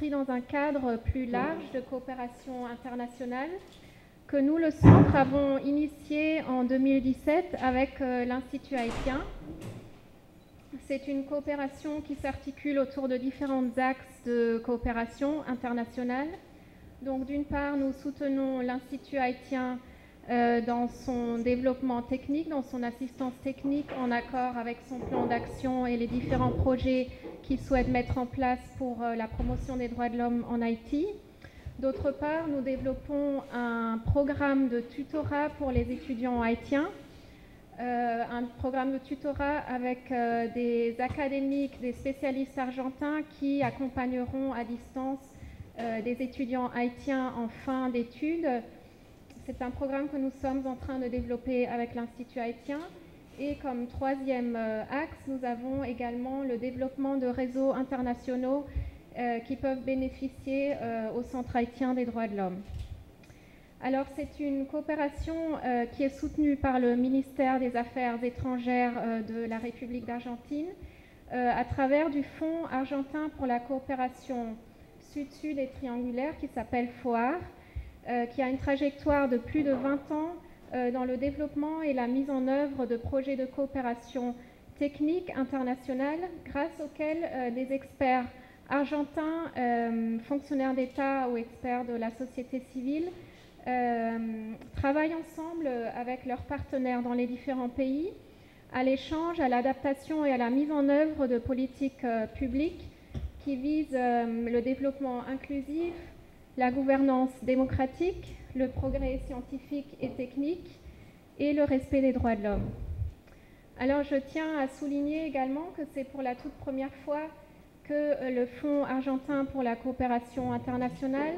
s'inscrit dans un cadre plus large de coopération internationale que nous, le Centre, avons initié en 2017 avec l'Institut haïtien. C'est une coopération qui s'articule autour de différents axes de coopération internationale. Donc, d'une part, nous soutenons l'Institut haïtien dans son développement technique, dans son assistance technique, en accord avec son plan d'action et les différents projets qu'il souhaite mettre en place pour la promotion des droits de l'homme en Haïti. D'autre part, nous développons un programme de tutorat pour les étudiants haïtiens, un programme de tutorat avec des académiques, des spécialistes argentins qui accompagneront à distance des étudiants haïtiens en fin d'études. C'est un programme que nous sommes en train de développer avec l'Institut haïtien. Et comme troisième axe, nous avons également le développement de réseaux internationaux qui peuvent bénéficier au Centre haïtien des droits de l'homme. Alors, c'est une coopération qui est soutenue par le ministère des Affaires étrangères de la République d'Argentine à travers du Fonds argentin pour la coopération sud-sud et triangulaire qui s'appelle FOAR, qui a une trajectoire de plus de 20 ans dans le développement et la mise en œuvre de projets de coopération technique internationale grâce auxquels des experts argentins, fonctionnaires d'État ou experts de la société civile travaillent ensemble avec leurs partenaires dans les différents pays à l'échange, à l'adaptation et à la mise en œuvre de politiques publiques qui visent le développement inclusif, la gouvernance démocratique, le progrès scientifique et technique et le respect des droits de l'homme. Alors je tiens à souligner également que c'est pour la toute première fois que le Fonds argentin pour la coopération internationale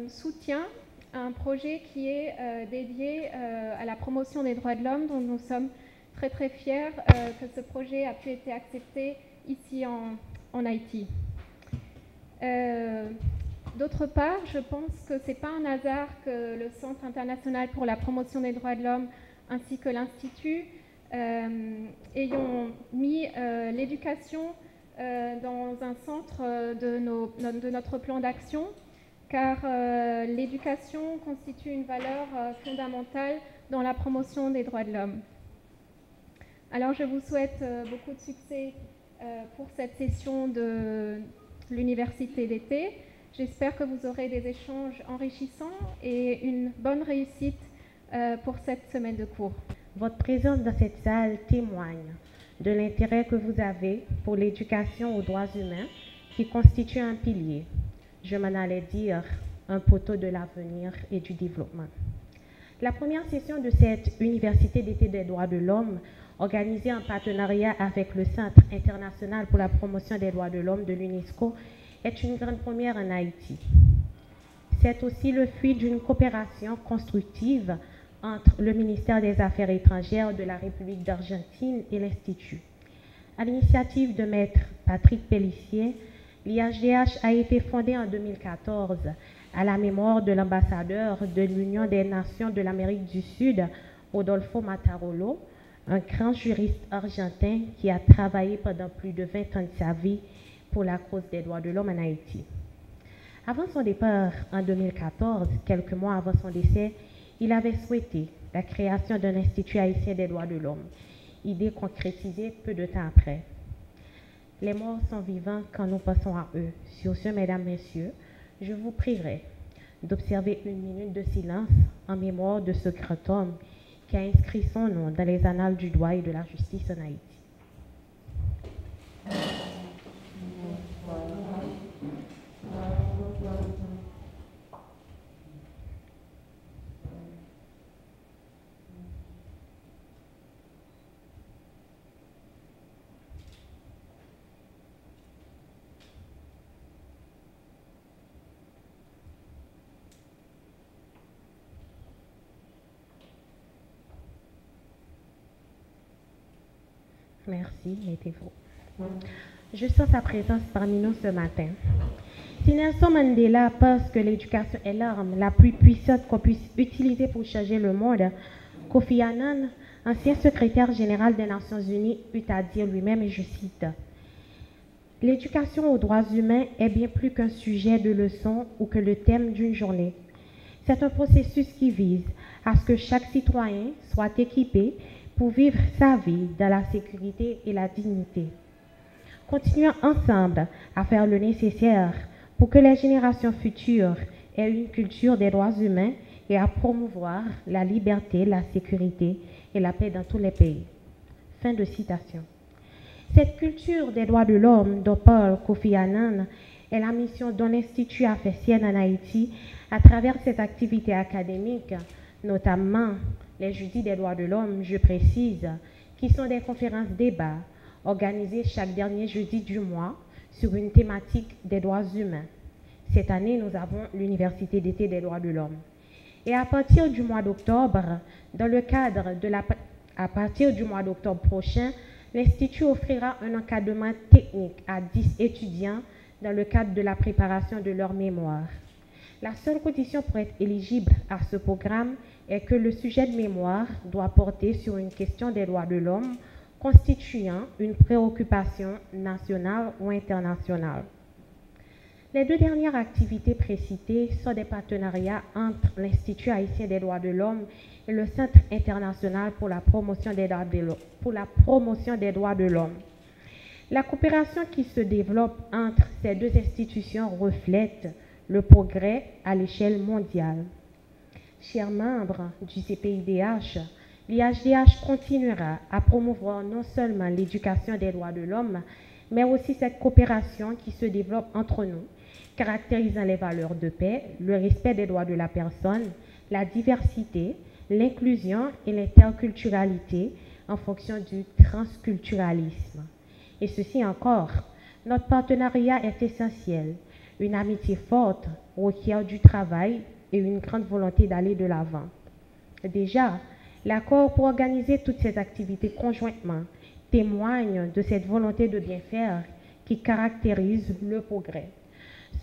soutient un projet qui est dédié à la promotion des droits de l'homme, dont nous sommes très très fiers que ce projet a pu être accepté ici en Haïti. D'autre part, je pense que ce n'est pas un hasard que le Centre international pour la promotion des droits de l'homme ainsi que l'Institut ayons mis l'éducation dans un centre de notre plan d'action, car l'éducation constitue une valeur fondamentale dans la promotion des droits de l'homme. Alors je vous souhaite beaucoup de succès pour cette session de l'université d'été. J'espère que vous aurez des échanges enrichissants et une bonne réussite pour cette semaine de cours. Votre présence dans cette salle témoigne de l'intérêt que vous avez pour l'éducation aux droits humains qui constitue un pilier, je m'en allais dire, un poteau de l'avenir et du développement. La première session de cette Université d'été des droits de l'homme, organisée en partenariat avec le Centre international pour la promotion des droits de l'homme de l'UNESCO, est une grande première en Haïti. C'est aussi le fruit d'une coopération constructive entre le ministère des Affaires étrangères de la République d'Argentine et l'Institut. À l'initiative de Maître Patrick Pellissier, l'IHDH a été fondé en 2014 à la mémoire de l'ambassadeur de l'Union des Nations de l'Amérique du Sud, Rodolfo Matarolo, un grand juriste argentin qui a travaillé pendant plus de 20 ans de sa vie pour la cause des droits de l'homme en Haïti. Avant son départ en 2014, quelques mois avant son décès, il avait souhaité la création d'un institut haïtien des droits de l'homme, idée concrétisée peu de temps après. Les morts sont vivants quand nous pensons à eux. Sur ce, mesdames, messieurs, je vous prierai d'observer une minute de silence en mémoire de ce grand homme qui a inscrit son nom dans les annales du droit et de la justice en Haïti. Merci, mettez-vous. Je sens sa présence parmi nous ce matin. Si Nelson Mandela pense que l'éducation est l'arme la plus puissante qu'on puisse utiliser pour changer le monde, Kofi Annan, ancien secrétaire général des Nations Unies, eut à dire lui-même, et je cite, L'éducation aux droits humains est bien plus qu'un sujet de leçon ou que le thème d'une journée. C'est un processus qui vise à ce que chaque citoyen soit équipé pour vivre sa vie dans la sécurité et la dignité. Continuons ensemble à faire le nécessaire pour que les générations futures aient une culture des droits humains et à promouvoir la liberté, la sécurité et la paix dans tous les pays. Fin de citation. Cette culture des droits de l'homme dont parle Kofi Annan est la mission dont l'Institut a fait sienne en Haïti à travers ses activités académiques, notamment les jeudis des droits de l'homme, je précise, qui sont des conférences débats organisées chaque dernier jeudi du mois sur une thématique des droits humains. Cette année, nous avons l'Université d'été des droits de l'homme. Et à partir du mois d'octobre, à partir du mois d'octobre prochain, l'Institut offrira un encadrement technique à 10 étudiants dans le cadre de la préparation de leur mémoire. La seule condition pour être éligible à ce programme est que le sujet de mémoire doit porter sur une question des droits de l'homme constituant une préoccupation nationale ou internationale. Les deux dernières activités précitées sont des partenariats entre l'Institut haïtien des droits de l'homme et le Centre international pour la promotion des droits de l'homme. La coopération qui se développe entre ces deux institutions reflète le progrès à l'échelle mondiale. Chers membres du CPIDH, l'IHDH continuera à promouvoir non seulement l'éducation des droits de l'homme, mais aussi cette coopération qui se développe entre nous, caractérisant les valeurs de paix, le respect des droits de la personne, la diversité, l'inclusion et l'interculturalité en fonction du transculturalisme. Et ceci encore, notre partenariat est essentiel. Une amitié forte requiert du travail et une grande volonté d'aller de l'avant. Déjà, l'accord pour organiser toutes ces activités conjointement témoigne de cette volonté de bien faire qui caractérise le progrès.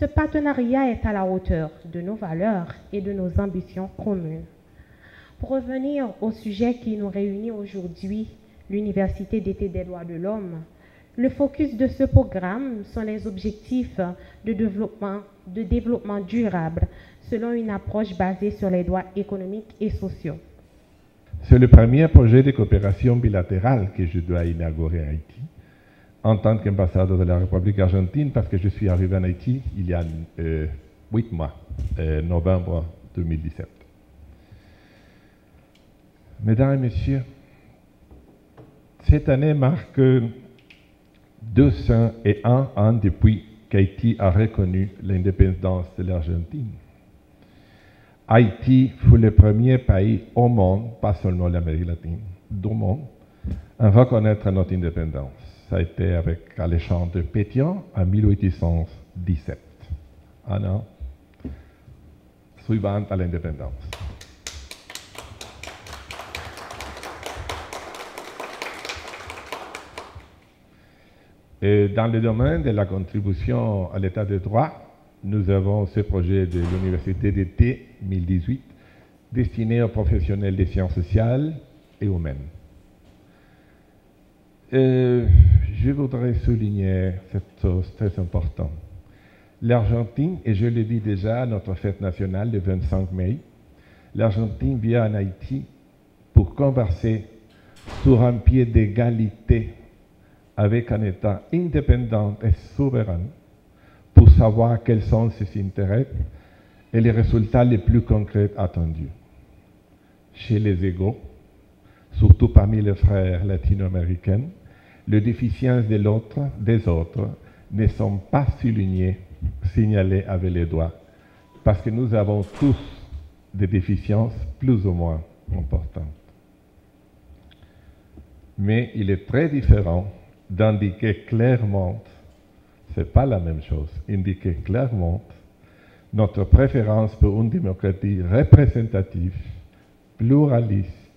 Ce partenariat est à la hauteur de nos valeurs et de nos ambitions communes. Pour revenir au sujet qui nous réunit aujourd'hui, l'Université d'été des droits de l'homme, le focus de ce programme sont les objectifs de développement durable selon une approche basée sur les droits économiques et sociaux. C'est le premier projet de coopération bilatérale que je dois inaugurer à Haïti en tant qu'ambassadeur de la République argentine parce que je suis arrivé en Haïti il y a 8 mois, novembre 2017. Mesdames et messieurs, cette année marque 201 ans depuis qu'Haïti a reconnu l'indépendance de l'Argentine. Haïti fut le premier pays au monde, pas seulement l'Amérique latine, du monde, à reconnaître notre indépendance. Ça a été avec Alexandre Pétion en 1817, un an suivant à l'indépendance. Et dans le domaine de la contribution à l'état de droit, nous avons ce projet de l'Université d'été 2018 destiné aux professionnels des sciences sociales et humaines. Je voudrais souligner cette chose très importante. L'Argentine, et je le dis déjà, notre fête nationale le 25 mai, l'Argentine vient en Haïti pour converser sur un pied d'égalité avec un État indépendant et souverain pour savoir quels sont ses intérêts et les résultats les plus concrets attendus. Chez les égaux, surtout parmi les frères latino-américains, les déficiences des autres ne sont pas signalées avec les doigts, parce que nous avons tous des déficiences plus ou moins importantes. Mais il est très différent d'indiquer clairement, ce n'est pas la même chose, indiquer clairement notre préférence pour une démocratie représentative, pluraliste,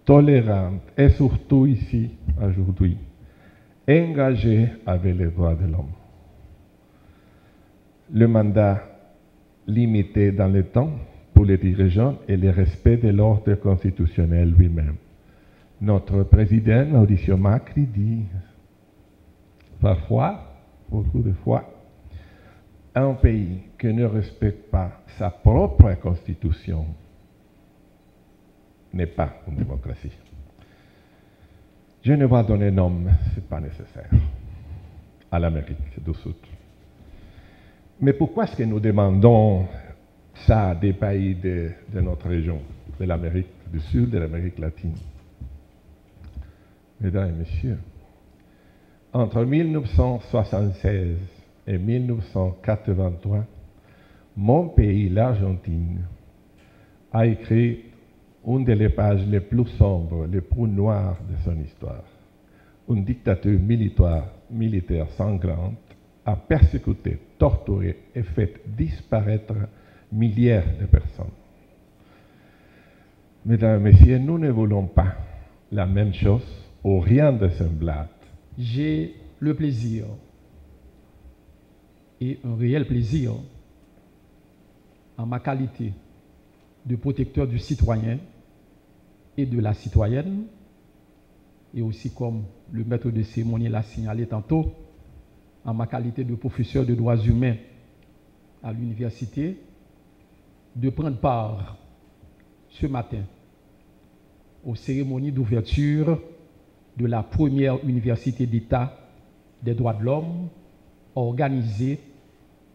tolérante et surtout ici, aujourd'hui, engagée avec les droits de l'homme. Le mandat limité dans le temps pour les dirigeants et le respect de l'ordre constitutionnel lui-même. Notre président, Mauricio Macri, dit parfois beaucoup de fois, un pays qui ne respecte pas sa propre constitution n'est pas une démocratie. Je ne vais pas donner nom, ce n'est pas nécessaire, à l'Amérique du Sud. Mais pourquoi est-ce que nous demandons ça des pays de notre région, de l'Amérique du Sud, de l'Amérique latine? Mesdames et messieurs, entre 1976 et 1983, mon pays, l'Argentine, a écrit une des pages les plus sombres, les plus noires de son histoire. Une dictature militaire sanglante a persécuté, torturé et fait disparaître milliers de personnes. Mesdames et messieurs, nous ne voulons pas la même chose ou rien de semblable. J'ai le plaisir, et un réel plaisir, en ma qualité de protecteur du citoyen et de la citoyenne, et aussi comme le maître de cérémonie l'a signalé tantôt, en ma qualité de professeur de droits humains à l'université, de prendre part ce matin aux cérémonies d'ouverture de la première université d'État des droits de l'homme organisée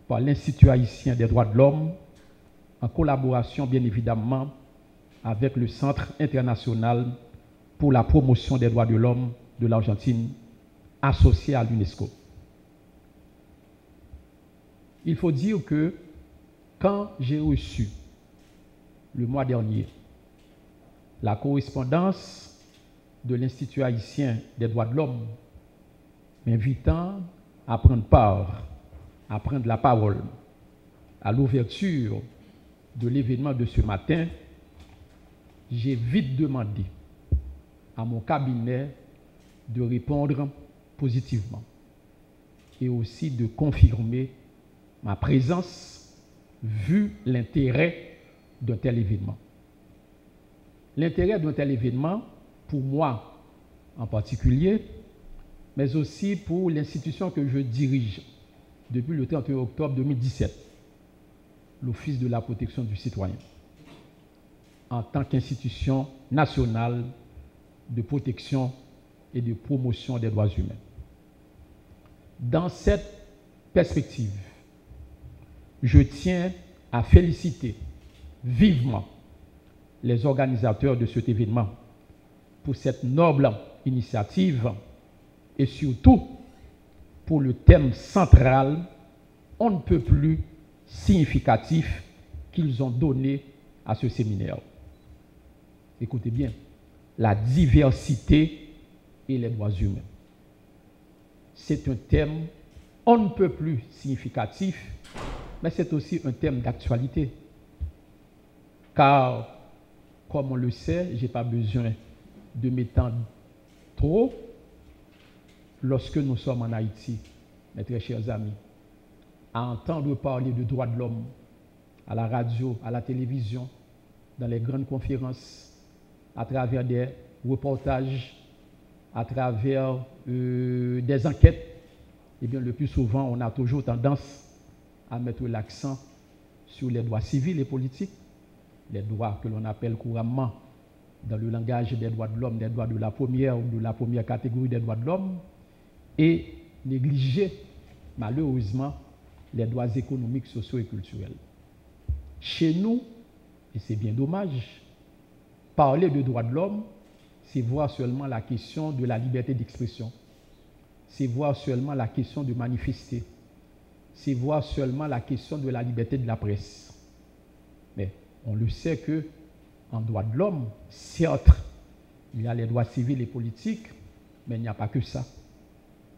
par l'Institut haïtien des droits de l'homme en collaboration bien évidemment avec le Centre international pour la promotion des droits de l'homme de l'Argentine associé à l'UNESCO. Il faut dire que quand j'ai reçu le mois dernier la correspondance de l'Institut haïtien des droits de l'homme m'invitant à prendre part, à prendre la parole à l'ouverture de l'événement de ce matin, j'ai vite demandé à mon cabinet de répondre positivement et aussi de confirmer ma présence vu l'intérêt d'un tel événement. L'intérêt d'un tel événement, pour moi en particulier, mais aussi pour l'institution que je dirige depuis le 31 octobre 2017, l'Office de la protection du citoyen, en tant qu'institution nationale de protection et de promotion des droits humains. Dans cette perspective, je tiens à féliciter vivement les organisateurs de cet événement pour cette noble initiative et surtout pour le thème central, on ne peut plus significatif qu'ils ont donné à ce séminaire. Écoutez bien, la diversité et les droits humains. C'est un thème on ne peut plus significatif, mais c'est aussi un thème d'actualité. Car, comme on le sait, je n'ai pas besoin de m'étendre trop lorsque nous sommes en Haïti, mes très chers amis, à entendre parler de droits de l'homme à la radio, à la télévision, dans les grandes conférences, à travers des reportages, à travers des enquêtes, eh bien, le plus souvent, on a toujours tendance à mettre l'accent sur les droits civils et politiques, les droits que l'on appelle couramment, dans le langage des droits de l'homme, des droits de la première ou de la première catégorie des droits de l'homme, et négliger, malheureusement, les droits économiques, sociaux et culturels. Chez nous, et c'est bien dommage, parler de droits de l'homme, c'est voir seulement la question de la liberté d'expression, c'est voir seulement la question de manifester, c'est voir seulement la question de la liberté de la presse. Mais on le sait que en droits de l'homme, certes, il y a les droits civils et politiques, mais il n'y a pas que ça.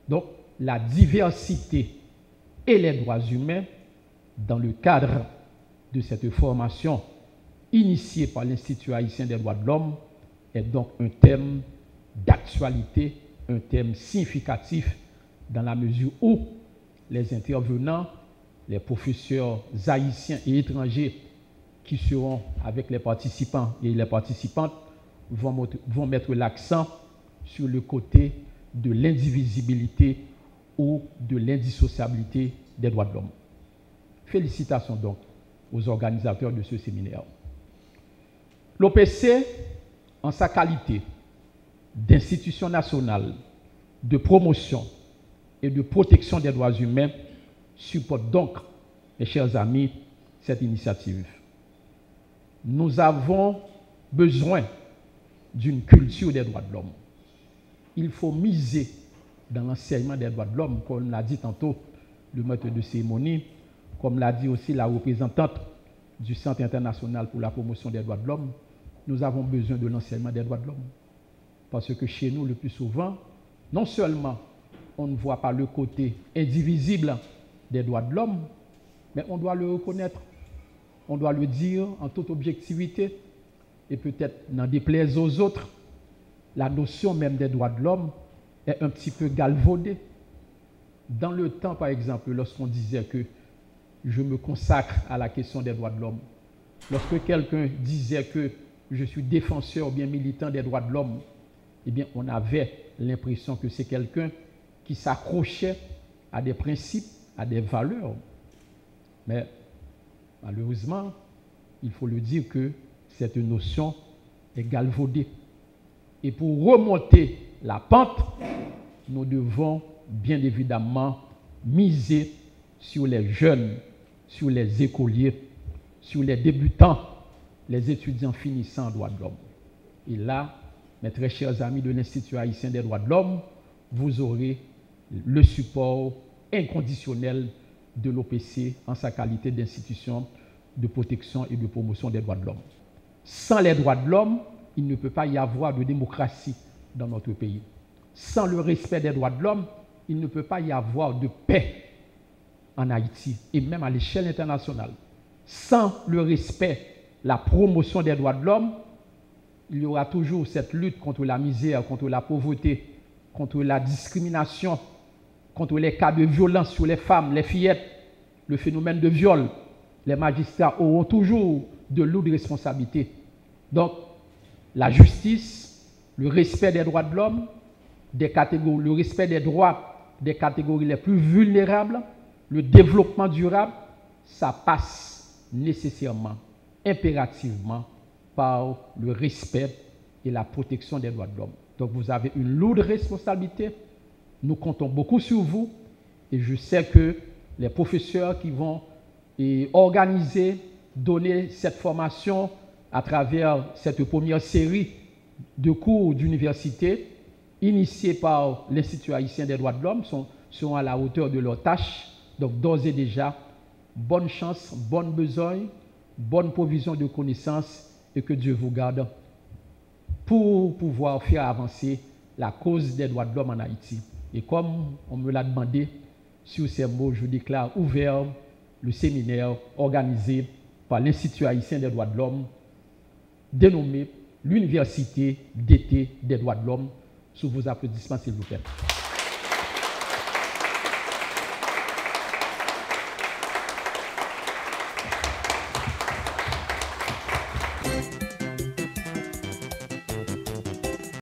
Donc, la diversité et les droits humains, dans le cadre de cette formation initiée par l'Institut haïtien des droits de l'homme, est donc un thème d'actualité, un thème significatif dans la mesure où les intervenants, les professeurs haïtiens et étrangers qui seront avec les participants et les participantes vont mettre l'accent sur le côté de l'indivisibilité ou de l'indissociabilité des droits de l'homme. Félicitations donc aux organisateurs de ce séminaire. L'OPC, en sa qualité d'institution nationale de promotion et de protection des droits humains, supporte donc, mes chers amis, cette initiative. Nous avons besoin d'une culture des droits de l'homme. Il faut miser dans l'enseignement des droits de l'homme, comme l'a dit tantôt le maître de cérémonie, comme l'a dit aussi la représentante du Centre international pour la promotion des droits de l'homme. Nous avons besoin de l'enseignement des droits de l'homme. Parce que chez nous, le plus souvent, non seulement on ne voit pas le côté indivisible des droits de l'homme, mais on doit le reconnaître, on doit le dire en toute objectivité, et peut-être n'en déplaise aux autres, la notion même des droits de l'homme est un petit peu galvaudée. Dans le temps, par exemple, lorsqu'on disait que je me consacre à la question des droits de l'homme, lorsque quelqu'un disait que je suis défenseur ou bien militant des droits de l'homme, eh bien, on avait l'impression que c'est quelqu'un qui s'accrochait à des principes, à des valeurs. Mais malheureusement, il faut le dire que cette notion est galvaudée. Et pour remonter la pente, nous devons bien évidemment miser sur les jeunes, sur les écoliers, sur les débutants, les étudiants finissant en droits de l'homme. Et là, mes très chers amis de l'Institut haïtien des droits de l'homme, vous aurez le support inconditionnel de l'OPC en sa qualité d'institution de protection et de promotion des droits de l'homme. Sans les droits de l'homme, il ne peut pas y avoir de démocratie dans notre pays. Sans le respect des droits de l'homme, il ne peut pas y avoir de paix en Haïti et même à l'échelle internationale. Sans le respect, la promotion des droits de l'homme, il y aura toujours cette lutte contre la misère, contre la pauvreté, contre la discrimination, contre les cas de violence sur les femmes, les fillettes, le phénomène de viol. Les magistrats auront toujours de lourdes responsabilités. Donc, la justice, le respect des droits de l'homme, le respect des droits des catégories les plus vulnérables, le développement durable, ça passe nécessairement, impérativement, par le respect et la protection des droits de l'homme. Donc, vous avez une lourde responsabilité. Nous comptons beaucoup sur vous et je sais que les professeurs qui vont organiser, donner cette formation à travers cette première série de cours d'université initiés par l'Institut haïtien des droits de l'homme seront à la hauteur de leur tâche. Donc, d'ores et déjà, bonne chance, bonne besogne, bonne provision de connaissances et que Dieu vous garde pour pouvoir faire avancer la cause des droits de l'homme en Haïti. Et comme on me l'a demandé, sur ces mots, je déclare ouvert le séminaire organisé par l'Institut haïtien des droits de l'homme, dénommé l'Université d'été des droits de l'homme. Sous vos applaudissements, s'il vous plaît.